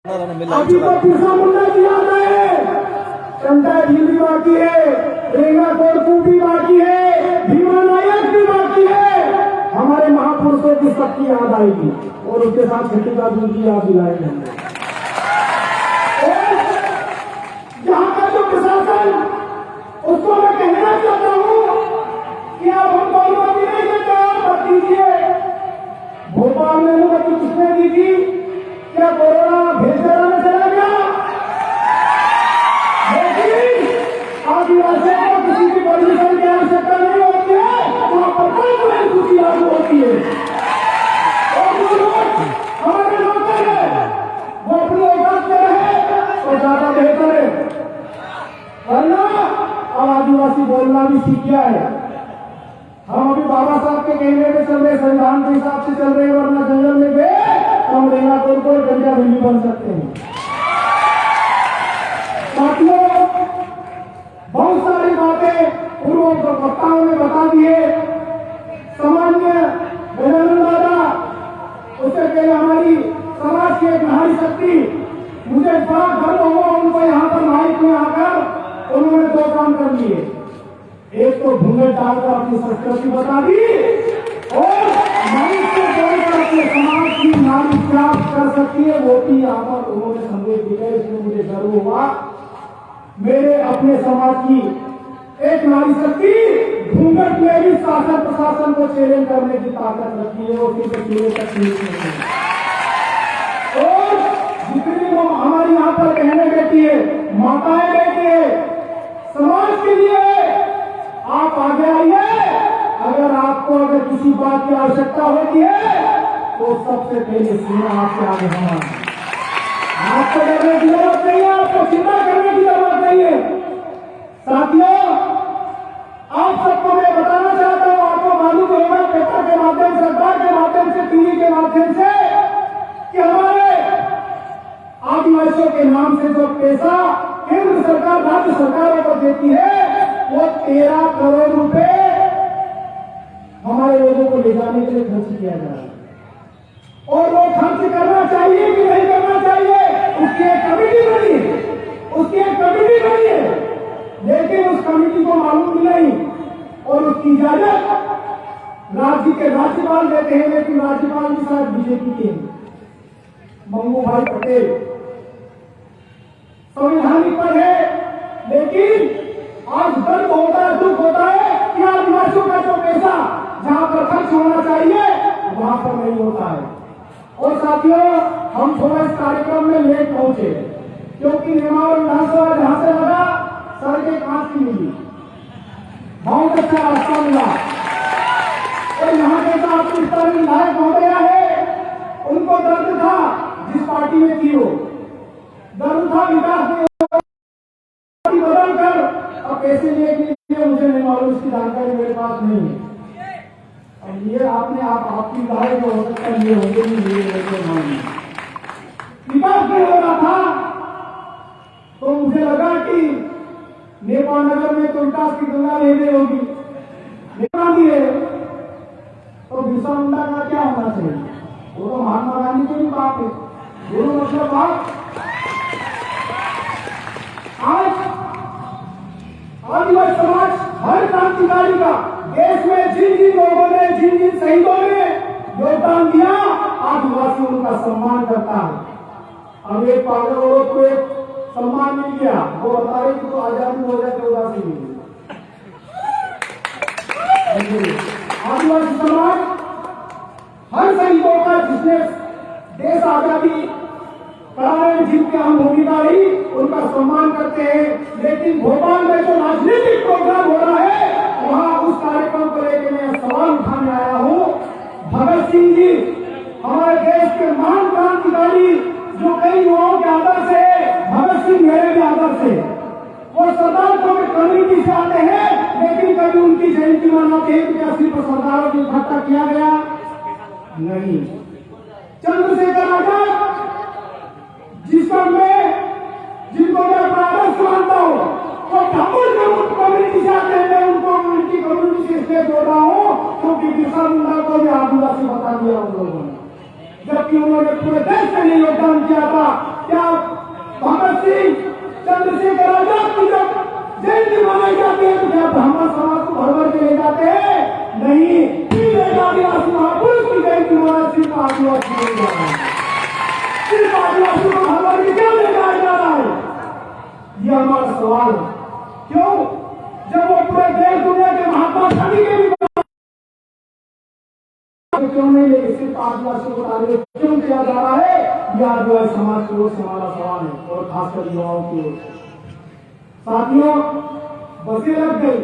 अभी तो बिरसा मुंडा की याद है, चंदा झील भी बाकी है, रेंगा कोटकू भी बाकी है, भीमा नायक भी बाकी है। हमारे महापुरुषों की सबकी याद आएगी और उसके साथ खेती का दूध की याद दिलाएंगे। यहाँ का जो प्रशासन, उसको मैं कहना चाहता हूँ कि आप हमको अनुमति नहीं देते, आप दीजिए। भोपाल में अनुमति किसने दी थी? क्या कोरोना भेजरा में चला गया? लेकिन आदिवासियों को किसी की परमिशन की आवश्यकता नहीं होती है, वहां पर सूची लागू होती है। और जो लोग हमारे नौकर है वो अपनी औकात में रहे तो ज्यादा बेहतर है, वरना अब आदिवासी बोलना भी सीख गया है। हम अभी बाबा साहब के कहने पे चल रहे, संविधान के हिसाब से चल रहे, वरना जंगल में गए हम रेंगापुर को गंजा बिल्ली बन सकते हैं। साथियों, बहुत सारी बातें पूर्व वक्ताओं ने बता दी है। सामान्य गजानन दादा, उससे पहले हमारी समाज की एक नारी शक्ति, मुझे बड़ा गर्व हुआ उनको यहाँ पर माइक में आकर उन्होंने दो काम कर लिए। एक तो घूंघट डालकर अपनी संस्कृति बता दी और माइक से जोड़कर अपने समाज की नारी क्या कर सकती है वो भी यहाँ पर उन्होंने संदेश दिया। इसमें मुझे गर्व हुआ। मेरे अपने समाज की एक नारी शक्ति घूंघट में भी शासन प्रशासन को चैलेंज करने की ताकत रखी है और किसी चीजें तक नहीं। और जितनी वो हमारी यहाँ पर बहनें बैठी है, माताएं बैठी है, समाज के लिए आप आगे आइए। अगर आपको अगर किसी बात की आवश्यकता होती है तो सबसे पहले सीना आपके आगे हमारा। आपको डरने की जरूरत नहीं है, आपको चिंता करने की जरूरत नहीं है। साथियों, आप सबको मैं बताना चाहता हूं, आपको मालूम होगा पेपर के माध्यम से, अखबार के माध्यम से, टीवी के माध्यम से कि हमारे आदिवासियों के नाम से जो पैसा केंद्र सरकार राज्य सरकारों को देती है वो 13 करोड़ रुपए हमारे लोगों को ले जाने के लिए खर्च किया जा रहा है। और वो खर्च करना चाहिए कि नहीं करना चाहिए, उसकी एक कमेटी बनी है, उसकी एक कमेटी बनी है, लेकिन उस कमेटी को मालूम नहीं और उसकी इजाजत राज्य के राज्यपाल देते हैं, लेकिन राज्यपाल के साथ बीजेपी के मंगू भाई पटेल संवैधानिक पद है। लेकिन आज दर्द होता है, दुख होता है कि आदिवासियों का जो पैसा जहां पर खर्च होना चाहिए वहां पर नहीं होता है। और साथियों, हम थोड़ा इस कार्यक्रम में लेट पहुंचे क्योंकि निर्माण विधानसभा जहां से लगा सड़कें कांच की मिली, बहुत अच्छा रास्ता मिला। और यहाँ के साथ विधायक महोदय है, उनको दर्द था जिस पार्टी में थी वो, दर्द था विकास में बदल कर अब पैसे लिए के लिए मुझे नहीं मालूम, इसकी जानकारी मेरे पास नहीं है। अब ये आपने आपकी राय जो हो सकता है ये होंगे नहीं, ये मालूम विकास नहीं हो रहा था तो मुझे लगा कि नेपाल नगर में तो विकास की गंगा रहने होगी, गांधी है तो बिरसा मुंडा का क्या होना चाहिए? वो तो महात्मा गांधी के भी बाप है, दोनों मतलब बाप। आज आदिवासी समाज हर क्रांतिकारी का देश में जिन जिन लोगों ने, जिन जिन शहीदों ने योगदान दिया, आदिवासी उनका सम्मान करता है। अब एक पागल औरत को एक सम्मान मिल गया, वो बता रहे कि तो आजादी 2014 से मिली। आदिवासी समाज हर शहीदों का, जिसने देश आजादी कराने जिनकी अहम भूमिका रही, उनका सम्मान करते हैं। लेकिन भोपाल में जो राजनीतिक प्रोग्राम हो रहा है वहां उस कार्यक्रम को लेकर मैं सवाल उठाने आया हूं। भगत सिंह जी हमारे देश के महान क्रांतिकारी जो कई युवाओं के आदर्श है, भगत सिंह मेरे भी आदर्श है। वो सरदार को कम्युनिटी से आते हैं, लेकिन कभी उनकी जयंती मनाते हैं कि 80 पर सरदारों को इकट्ठा किया गया नहीं। चंद्रशेखर आजाद जिनको मैं अपना आदर्श मानता हूँ, वो ठाकुर कम्युनिटी से आते हैं। मैं उनको उनकी कम्युनिटी से इसलिए जोड़ रहा हूँ क्योंकि बिरसा मुंडा को भी आदिवासी बता दिया उन लोगों ने, जबकि उन्होंने पूरे देश के लिए योगदान किया था। क्या जयंती मनाई जाती है तो क्या ब्राह्मण समाज को भर भर के ले जाते हैं? नहीं, सिर्फ आदिवासी महापुरुष की जयंती मनाना सिर्फ आदिवासी नहीं जा रहा है, सिर्फ आदिवासी को भर भर के क्यों ले जाया जा रहा है? ये हमारा सवाल है। क्यों? जब वो पूरे देश दुनिया के महात्मा गांधी के भी क्यों नहीं लेके सिर्फ आदिवासी को टारगेट क्यों किया जा रहा है? ये आदिवासी समाज की ओर से हमारा सवाल है और खासकर युवाओं की ओर से। साथियों, बसें लग गई,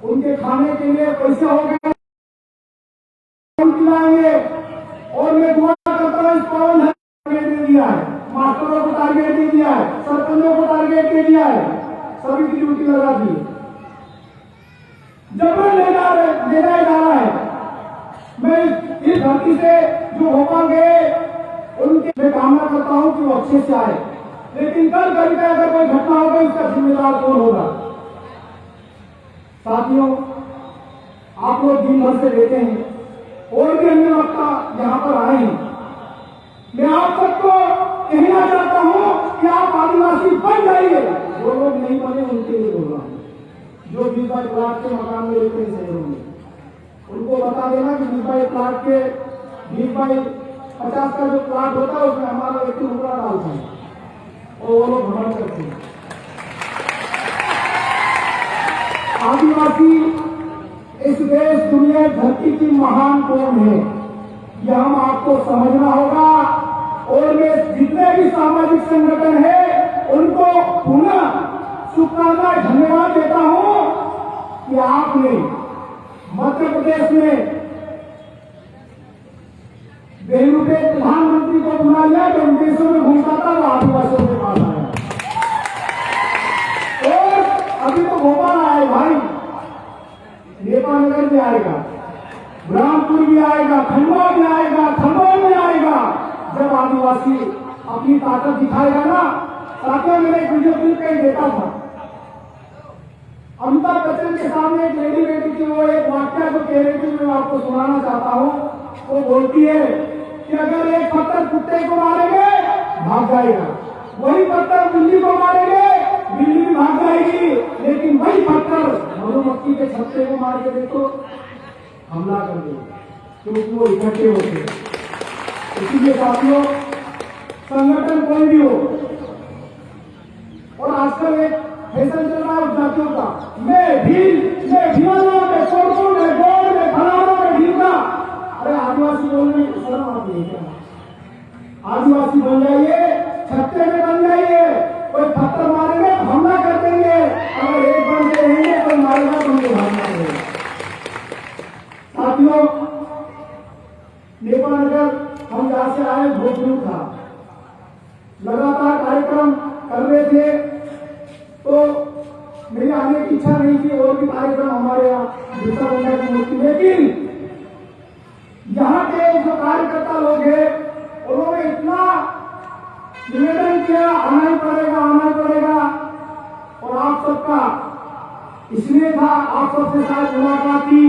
उनके खाने के लिए पैसे हो गए खिलाएंगे, और मैं दुआ करता हूँ इस पावन टारगेट दे दिया है, मास्टरों को टारगेट दे दिया है, सरपंचों को टारगेट दे दिया है, सभी की ड्यूटी लगा दी है, जबरन ले जाया जा रहा है। मैं इस धरती से जो भोपाल गए उनकी मैं कामना करता हूं कि वो अच्छे से आए, लेकिन कल कभी का अगर कोई घटना हो गई उसका जिम्मेदार कौन होगा? साथियों, आप लोग दिन भर से रहते हैं और भी अन्य वक्ता यहाँ पर आए हैं। मैं आप सबको कहना चाहता हूँ कि आप आदिवासी बन जाइए। जो लोग नहीं बने उनके लिए बोल रहा हूँ, जो 20 प्लाट के मकान में रहते हैं शहरों में, उनको बता देना कि 20 प्लाट के 20/50 का जो प्लाट होता है उसमें हमारा व्यक्ति रुपया डालता है और वो लोग भ्रमण करते हैं। आदिवासी इस देश दुनिया धरती की महान कौन है, यह हम आपको समझना होगा। और मैं जितने भी सामाजिक संगठन है उनको पुनः शुक्राना धन्यवाद देता हूं कि आपने मध्य प्रदेश में बेलू के प्रधानमंत्री को बुला लिया जो विदेशों में घूमता था, वो आदिवासियों के पास आया। और अभी तो भोपाल आए भाई, नेपाल नगर भी आएगा, ब्रह्मपुर भी आएगा, खंडवा भी आएगा, खंडवा भी आएगा। जब आदिवासी अपनी ताकत दिखाएगा ना, साथियों मैंने एक वीडियो क्लिप कहीं देखा था, अमिताभ बच्चन के सामने एक लेडी बेटी की वो एक वाक्य जो कह रही थी, मैं आपको सुनाना चाहता हूँ। वो बोलती है कि अगर एक पत्थर कुत्ते को मारेंगे भाग जाएगा, वही पत्थर बिल्ली को मारेंगे बिल्ली भी भाग जाएगी, लेकिन वही पत्थर मधुमक्खी के छत्ते को मार के देखो हमला कर देगा, क्योंकि वो इकट्ठे होते हैं। इसीलिए साथियों, संगठन कोई भी हो, और आजकल एक फैशन चल रहा है उस जातियों का, मैं भीवाना, मैं कोड़कों, मैं गौड़, मैं फलाना, मैं ढीका। अरे आदिवासी बोलने में शर्म आती है क्या? आदिवासी बन जाइए, छत्ते में बन जाइए, कोई पत्थर मारेंगे तो हमला कर देंगे, अगर एक बन के रहेंगे कोई मारेगा तो उनको भागना पड़ेगा। साथियों, नेपाल नगर हम जहां से आए भोजपुर था, लगातार कार्यक्रम कर रहे थे, तो मेरी आने की इच्छा नहीं थी, और भी कार्यक्रम हमारे यहाँ बिरसा मुंडा की मूर्ति, लेकिन यहाँ के जो कार्यकर्ता लोग हैं उन्होंने इतना निवेदन किया, आना ही पड़ेगा, आना ही पड़ेगा। और आप सबका इसलिए था, आप सबसे शायद मुलाकात की,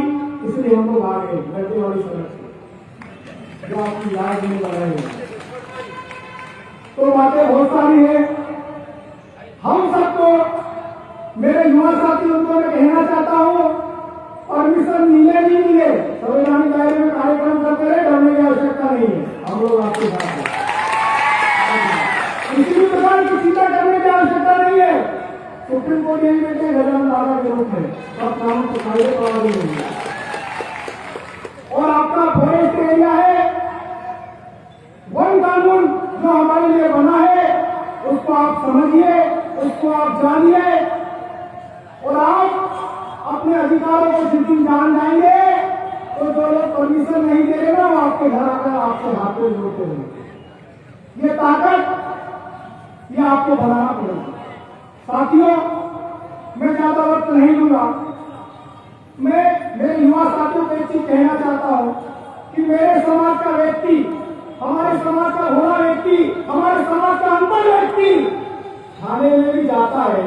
इसलिए हम लोग आ गए गड्ढे वाली सड़क से, जो आपकी याद नहीं कर रहे हैं। तो बातें बहुत सारी है, हम सबको, मेरे युवा साथी उनको मैं कहना चाहता हूँ, परमिशन मिले नहीं मिले, संवैधानिक दायरे में कार्यक्रम करते रहे, डरने की आवश्यकता नहीं है, हम लोग आपके साथ हैं। किसी भी प्रकार की चिंता करने की आवश्यकता नहीं है। सुप्रीम कोर्ट यही कहते हैं गजानन दादा के रूप में सब कानून को कायदे करवा देंगे। और आपका फॉरेस्ट एरिया है, वन कानून जो हमारे लिए बना है उसको आप समझिए, उसको आप जानिए, और आप अपने अधिकारों को जिस दिन जान जाएंगे तो जो लोग परमिशन नहीं दे रहे ना, वो आपके घर आकर आपसे हाथों जोड़ते हैं। ये ताकत ये आपको बनाना पड़ेगा। साथियों, मैं ज्यादा वक्त नहीं लूंगा, मैं मेरे युवा साथियों को एक चीज कहना चाहता हूं कि मेरे समाज का व्यक्ति, हमारे समाज का भोला व्यक्ति, हमारे समाज का अंतर व्यक्ति थाने में भी जाता है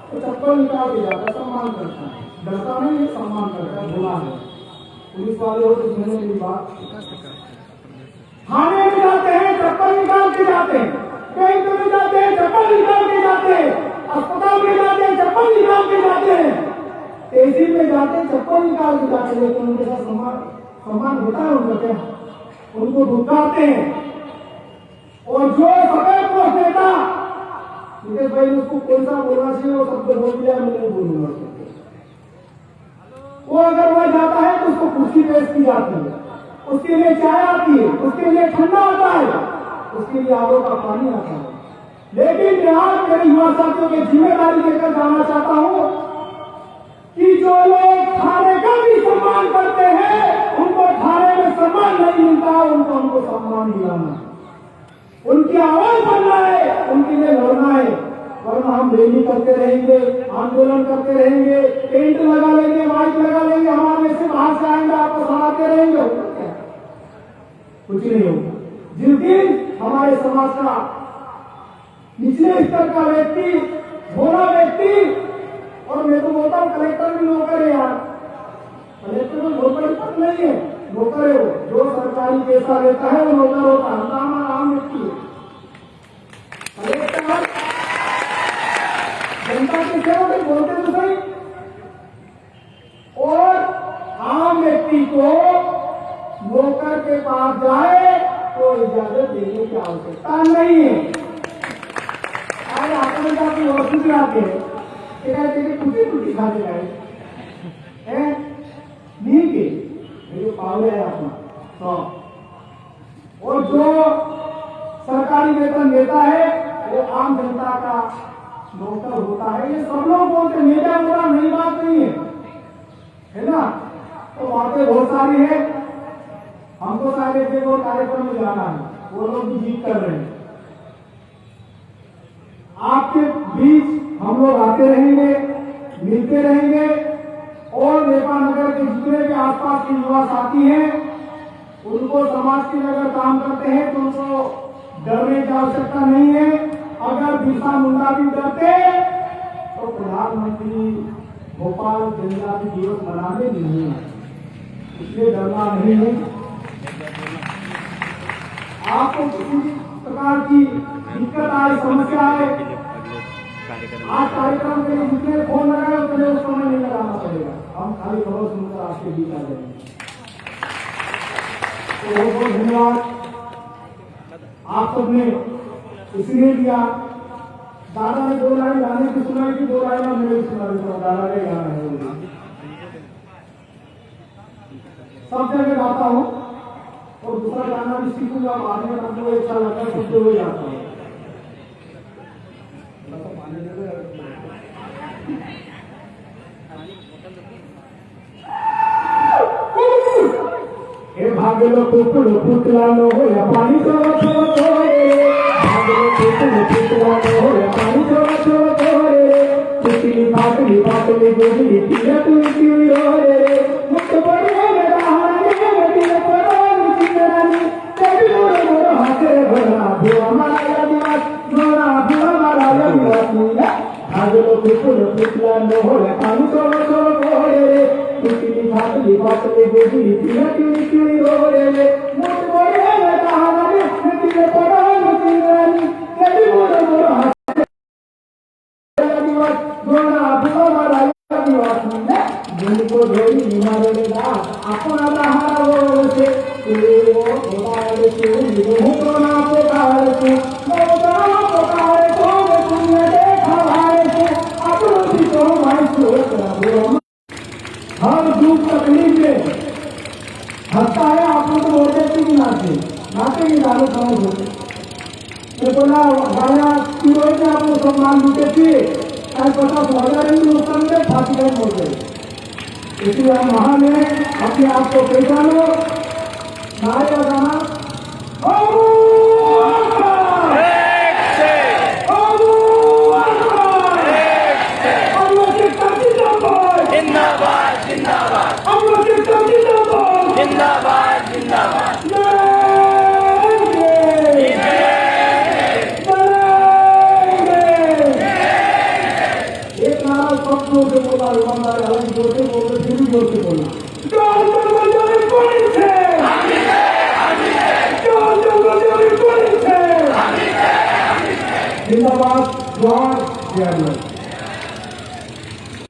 तो चप्पल निकाल के जाता है, सम्मान करता है, डरता नहीं, सम्मान करता है, भोला है। पुलिस वाले हो तो सुने मेरी बात, थाने में जाते हैं चप्पल निकाल के जाते हैं, बैंक में जाते हैं चप्पल निकाल के जाते हैं, अस्पताल में जाते हैं चप्पल चप्पल निकाल के जाते, लेकिन उनके साथ सम्मान होता है उनका क्या? उनको धुतकारते हैं। और जो सफेद पोस्ट नेता नितेश भाई ने उसको कौन सा बोलना चाहिए वो शब्द बोल दिया, मैं नहीं बोलूंगा। वो अगर वह जाता है तो उसको कुर्सी पेश की जाती है, उसके लिए चाय आती है, उसके लिए ठंडा आता है, उसके लिए आलो का पानी आता है। लेकिन मैं आज मेरे युवा साथियों की जिम्मेदारी लेकर जाना चाहता हूं कि जो लोग थाने का भी सम्मान करते हैं, उनको थाने में सम्मान नहीं मिलता, उनको सम्मान दिलाना, उनकी आवाज बनना है, उनके लिए लड़ना है। वरना हम रैली करते रहेंगे, आंदोलन करते रहेंगे, टेंट लगा लेंगे, माइक लगा लेंगे, हमारे से बाहर से आएंगे, आपको सड़ाते रहेंगे, कुछ नहीं होगा। जिस दिन हमारे समाज का निचले स्तर का व्यक्ति, भोला व्यक्ति, और मैं तो बोलता हूँ कलेक्टर भी नौकर है यार, कलेक्टर तो नौकर तक नहीं है, नौकर है वो, जो सरकारी पैसा लेता है वो नौकर होता है, हमारा आम व्यक्ति है। कलेक्टर जनता के सेवा में बोलते तो सही, और आम व्यक्ति को नौकर के पास जाए तो इजाजत देने की आवश्यकता नहीं है। आज आपने जाती वस्तु आते हैं, कुछ खाने गए नहीं के जो पावले है अपना तो, और जो सरकारी वेतन देता है वो आम जनता का नौकर होता है। ये सब लोग बोलते, मेरा बोला नई बात नहीं है ना। तो बातें बहुत सारी है, हमको सारे को कार्यक्रम में जाना है, वो लोग भी जीत कर रहे हैं। आपके बीच हम लोग आते रहेंगे, मिलते रहेंगे, और नेपाल नगर के जितने भी आसपास के युवा साथी हैं उनको समाज के लिए अगर काम करते हैं तो उनको डरने की आवश्यकता नहीं है। अगर बिरसा मुंडा भी डरते तो प्रधानमंत्री भोपाल जनजाति दिवस मनाने नहीं है, इसलिए डरना नहीं है। आपको किसी प्रकार की दिक्कत आए, समस्या आए, आज कार्यक्रम के लिए जितने फोन लगाए उतने उस समय नहीं लगाना पड़ेगा, हम खाली खबर सुनकर आपके बीच आ जाएंगे। तो बहुत बहुत धन्यवाद आप सबने इसलिए दिया। दादा ने 2 लाइन गाने की सुनाई थी, 2 लाइन मेरे सुनाई थी, दादा ने गाना है सब जगह गाता हूँ, और दूसरा गाना भी सीखूंगा बाद में, हमको एक साल लगता है सबसे हो जाता हूँ। भागलो कुकुड़ पुतलानो होया पानी चोरो चोरो तोरे, भागलो कुकुड़ पुतलानो होया पानी चोरो चोरो तोरे, चिटली पाटली गोली तिया तुई रोरे, मुक्त बड़े मेरा हाने मेरा परानी चिरानी, तेरी मोर मोर हाथे भरा भुआ मारा दिवास, मोरा भुआ मारा दिवास। भागलो कुकुड़ पुतलानो होया पानी चोरो चोरो तोरे, चिटली पाटली गोली तिया तुई रोरे, मुक्त बड़े मेरा हाने मेरा परानी चिरानी, तेरी मोर मोर हाथे दिवास, मोरा भुआ मारा जिनको जोड़ी मारेगा अपना हारो से वो पुकार से वो तो ना पुकार से वो तो पुकार को तुमने देखा भाई से अपनों की तो भाई सोच रहा हर दुख तकलीफ में हंसता है। आप लोग तो बोलते थे कि नाते की दारू समझ होते मैं बोला गाया की रोज आप लोग सम्मान देते थे, आज 50,000 नुकसान में फांसी का हो गए। इसलिए हम महान है, अपने आप को पहचानो। नारे लगाना जिंदाबाद जिंदाबाद जिंदाबाद जिंदाबाद। एक नारा सब जोर से बोला, ईमानदार अलग जोर से बोलते, फिर भी जोर से बोलना। जिंदाबाद, जवाहर जय।